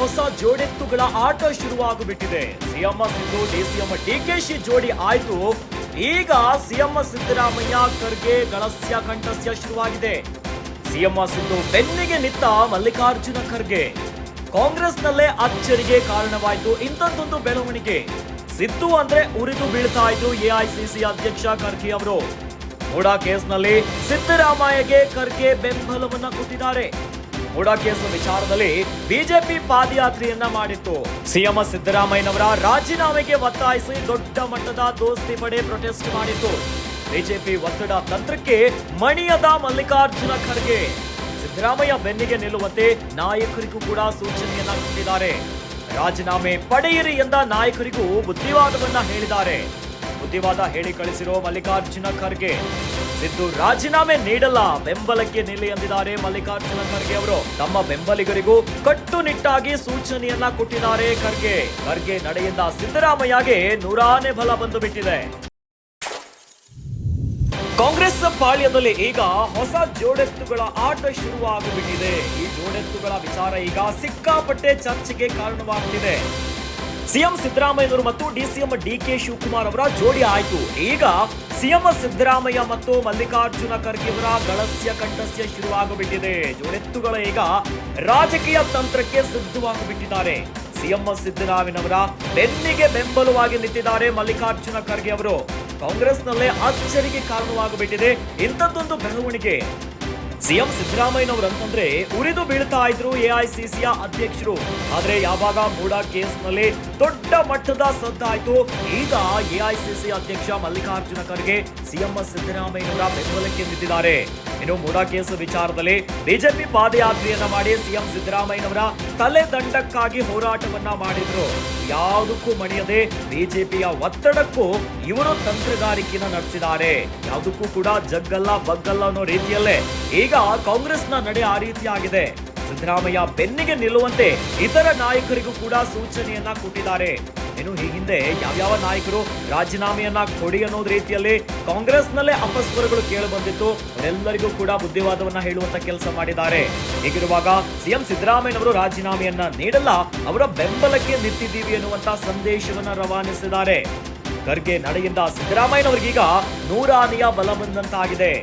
ಹೊಸ ಜೋಡೆತ್ತುಗಳ ಆಟ ಶುರುವಾಗುಬಿಟ್ಟಿದೆ. CM Siddu DCM DKShi ಜೋಡಿ ಆಯ್ತು. ಈಗ ಸಿಎಂ ಸಿದ್ದರಾಮಯ್ಯ ಖರ್ಗೆ ಗಳಸ್ಯ ಕಂಠಸ್ಯ ಶುರುವಾಗಿದೆ. ಸಿಎಂ ಸಿದ್ದು ಬೆನ್ನಿಗೆ ನಿಂತ ಮಲ್ಲಿಕಾರ್ಜುನ ಖರ್ಗೆ. ಕಾಂಗ್ರೆಸ್ನಲ್ಲೇ ಅಚ್ಚರಿಗೆ ಕಾರಣವಾಯಿತು ಇಂಥದ್ದೊಂದು ಬೆಳವಣಿಗೆ. ಸಿದ್ದು ಅಂದ್ರೆ ಉರಿದು ಬೀಳ್ತಾ ಇದ್ರು ಎಐಸಿಸಿ ಅಧ್ಯಕ್ಷ ಖರ್ಗೆ ಅವರು. ಮೂಡಾ ಕೇಸ್ನಲ್ಲಿ ಸಿದ್ದರಾಮಯ್ಯಗೆ ಖರ್ಗೆ ಬೆಂಬಲವನ್ನ ಕೊಟ್ಟಿದ್ದಾರೆ. ಮೂಡಾ ಕೇಸ್ ವಿಚಾರದಲ್ಲಿ ಬಿಜೆಪಿ ಪಾದಯಾತ್ರೆಯನ್ನ ಮಾಡಿತ್ತು. ಸಿಎಂ ಸಿದ್ದರಾಮಯ್ಯನವರ ರಾಜೀನಾಮೆಗೆ ಒತ್ತಾಯಿಸಿ ದೊಡ್ಡ ಮಟ್ಟದ ದೋಸ್ತಿ ಪಡೆ ಪ್ರೊಟೆಸ್ಟ್ ಮಾಡಿತ್ತು. ಬಿಜೆಪಿ ಒತ್ತಡ ತಂತ್ರಕ್ಕೆ ಮಣಿಯದ ಮಲ್ಲಿಕಾರ್ಜುನ ಖರ್ಗೆ ಸಿದ್ದರಾಮಯ್ಯ ಬೆನ್ನಿಗೆ ನಿಲ್ಲುವಂತೆ ನಾಯಕರಿಗೂ ಕೂಡ ಸೂಚನೆಯನ್ನ ಕೊಟ್ಟಿದ್ದಾರೆ. ರಾಜೀನಾಮೆ ಪಡೆಯಿರಿ ಎಂದ ನಾಯಕರಿಗೂ ಬುದ್ಧಿವಾದವನ್ನ ಹೇಳಿದ್ದಾರೆ. ಬುದ್ಧಿವಾದ ಹೇಳಿ ಕಳಿಸಿರೋ ಮಲ್ಲಿಕಾರ್ಜುನ ಖರ್ಗೆ ಸಿದ್ದು ರಾಜೀನಾಮೆ ನೀಡಲ್ಲ, ಬೆಂಬಲಕ್ಕೆ ನಿಲ್ಲಿ ಎಂದಿದ್ದಾರೆ ಮಲ್ಲಿಕಾರ್ಜುನ ಖರ್ಗೆ ಅವರು. ತಮ್ಮ ಬೆಂಬಲಿಗರಿಗೂ ಕಟ್ಟುನಿಟ್ಟಾಗಿ ಸೂಚನೆಯನ್ನ ಕೊಟ್ಟಿದ್ದಾರೆ ಖರ್ಗೆ ನಡೆಯಿಂದ ಸಿದ್ದರಾಮಯ್ಯಗೆ ನೂರಾನೇ ಬಲ ಬಂದು ಬಿಟ್ಟಿದೆ. ಕಾಂಗ್ರೆಸ್ ಪಾಳ್ಯದಲ್ಲಿ ಈಗ ಹೊಸ ಜೋಡೆತ್ತುಗಳ ಆಟ ಶುರುವಾಗುಬಿಟ್ಟಿದೆ. ಈ ಜೋಡೆತ್ತುಗಳ ವಿಚಾರ ಈಗ ಸಿಕ್ಕಾಪಟ್ಟೆ ಚರ್ಚೆಗೆ ಕಾರಣವಾಗುತ್ತಿದೆ. ಸಿಎಂ ಸಿದ್ದರಾಮಯ್ಯನವರು ಮತ್ತು ಡಿಸಿಎಂ ಡಿಕೆ ಶಿವಕುಮಾರ್ ಅವರ ಜೋಡಿ ಆಯ್ತು. ಈಗ ಸಿಎಂ ಸಿದ್ದರಾಮಯ್ಯ ಮತ್ತು ಮಲ್ಲಿಕಾರ್ಜುನ ಖರ್ಗೆ ಅವರ ಗಳಸ್ಯ ಕಂಠಸ್ಯ ಶುರುವಾಗುಬಿಟ್ಟಿದೆ. ಜೋಡೆತ್ತುಗಳ ಈಗ ರಾಜಕೀಯ ತಂತ್ರಕ್ಕೆ ಸಿದ್ಧವಾಗುಬಿಟ್ಟಿದ್ದಾರೆ. ಸಿಎಂ ಸಿದ್ದರಾಮಯ್ಯನವರ ಬೆನ್ನಿಗೆ ಬೆಂಬಲವಾಗಿ ನಿಂತಿದ್ದಾರೆ ಮಲ್ಲಿಕಾರ್ಜುನ ಖರ್ಗೆ ಅವರು. ಕಾಂಗ್ರೆಸ್ನಲ್ಲೇ ಅಚ್ಚರಿಗೆ ಕಾರಣವಾಗುಬಿಟ್ಟಿದೆ ಇಂಥದ್ದೊಂದು ಬೆಳವಣಿಗೆ. ಸಿಎಂ ಸಿದ್ದರಾಮಯ್ಯನವರಂತಂದ್ರೆ ಉರಿದು ಬೀಳ್ತಾ ಇದ್ರು ಎಐಸಿಸಿಯ ಅಧ್ಯಕ್ಷರು. ಆದ್ರೆ ಯಾವಾಗ ಮೂಡಾ ಕೇಸ್ನಲ್ಲಿ ದೊಡ್ಡ ಮಟ್ಟದ ಸದ್ದಾಯ್ತು, ಈಗ ಎಐಸಿಸಿ ಅಧ್ಯಕ್ಷ ಮಲ್ಲಿಕಾರ್ಜುನ ಖರ್ಗೆ ಸಿಎಂ ಸಿದ್ದರಾಮಯ್ಯನವರ ಬೆಂಬಲಕ್ಕೆ ನಿಂತಿದ್ದಾರೆ. ಇನ್ನು ಮೂಡಾ ಕೇಸ್ ವಿಚಾರದಲ್ಲಿ ಬಿಜೆಪಿ ಪಾದಯಾತ್ರೆಯನ್ನ ಮಾಡಿ ಸಿಎಂ ಸಿದ್ದರಾಮಯ್ಯನವರ ತಲೆ ದಂಡಕ್ಕಾಗಿ ಹೋರಾಟವನ್ನ ಮಾಡಿದ್ರು. ಯಾವುದಕ್ಕೂ ಮಣಿಯದೆ ಬಿಜೆಪಿಯ ಒತ್ತಡಕ್ಕೂ ಇವರು ತಂತ್ರಗಾರಿಕೆಯನ್ನು ನಡೆಸಿದ್ದಾರೆ. ಯಾವುದಕ್ಕೂ ಕೂಡ ಜಗ್ಗಲ್ಲ ಬಗ್ಗಲ್ಲ ಅನ್ನೋ ರೀತಿಯಲ್ಲೇ ಈಗ ಕಾಂಗ್ರೆಸ್ನ ನಡೆ ಆ ರೀತಿಯಾಗಿದೆ. ಸಿದ್ದರಾಮಯ್ಯ ಬೆನ್ನಿಗೆ ನಿಲ್ಲುವಂತೆ ಇತರ ನಾಯಕರಿಗೂ ಕೂಡ ಸೂಚನೆಯನ್ನ ಕೊಟ್ಟಿದ್ದಾರೆ. ಇನ್ನು ಈ ಹಿಂದೆ ಯಾವ್ಯಾವ ನಾಯಕರು ರಾಜೀನಾಮೆಯನ್ನ ಕೊಡಿ ಅನ್ನೋದ್ ರೀತಿಯಲ್ಲಿ ಕಾಂಗ್ರೆಸ್ನಲ್ಲೇ ಅಪಸ್ವರಗಳು ಕೇಳಿ ಬಂದಿತ್ತು. ಅವರೆಲ್ಲರಿಗೂ ಕೂಡ ಬುದ್ಧಿವಾದವನ್ನ ಹೇಳುವಂತ ಕೆಲಸ ಮಾಡಿದ್ದಾರೆ. ಹೀಗಿರುವಾಗ ಸಿಎಂ ಸಿದ್ದರಾಮಯ್ಯನವರು ರಾಜೀನಾಮೆಯನ್ನ ನೀಡಲ್ಲ, ಅವರ ಬೆಂಬಲಕ್ಕೆ ನಿಂತಿದ್ದೀವಿ ಎನ್ನುವಂತ ಸಂದೇಶವನ್ನ ರವಾನಿಸಿದ್ದಾರೆ. ಖರ್ಗೆ ನಡೆಯಿಂದ ಸಿದ್ದರಾಮಯ್ಯನವರಿಗೀಗ ನೂರಾನೆಯ ಬಲ ಬಂದಂತಾಗಿದೆ.